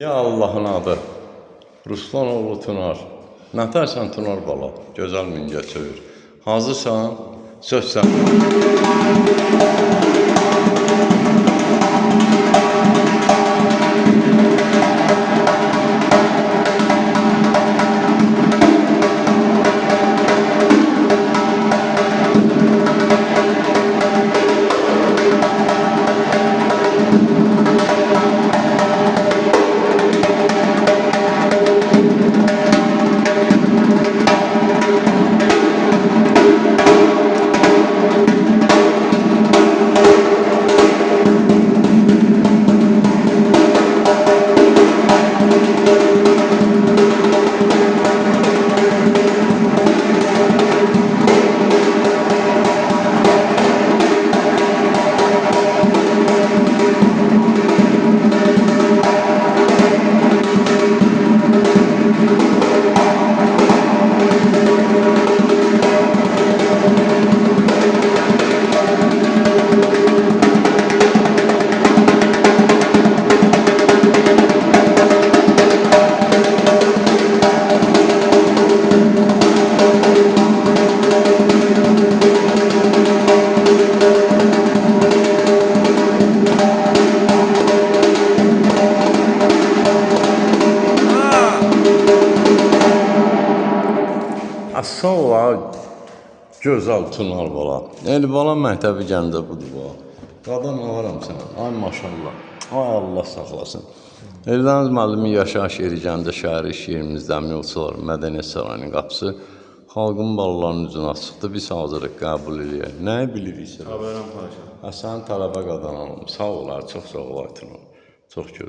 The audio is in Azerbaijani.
Ya Allah'ın adı, Ruslanoğlu Tunar. Nətərsən Tunar bala, gözəl Mingəçevir. Hazırsan, söz sən. Sağ ol, gözəl Tunar bala. Bala məktəbi gəndə budur bala. Qadan alaram sənə. Ay maşallah. Ay Allah saxlasın. Eldəniz müəllimi yaşayış yeri gəndə şəhər iş yerimiz Dəmir Yolçular Mədəniyyət Sarayının qapısı xalqın balalarının üzünə açıqdır. Biz hazırıq qəbul eləyək. Nəyi biliriksə? Xəbərəm paşa. Sən tələbə qadan alım. Sağ ol, çox sağ ol Tunar. Çox gözəl.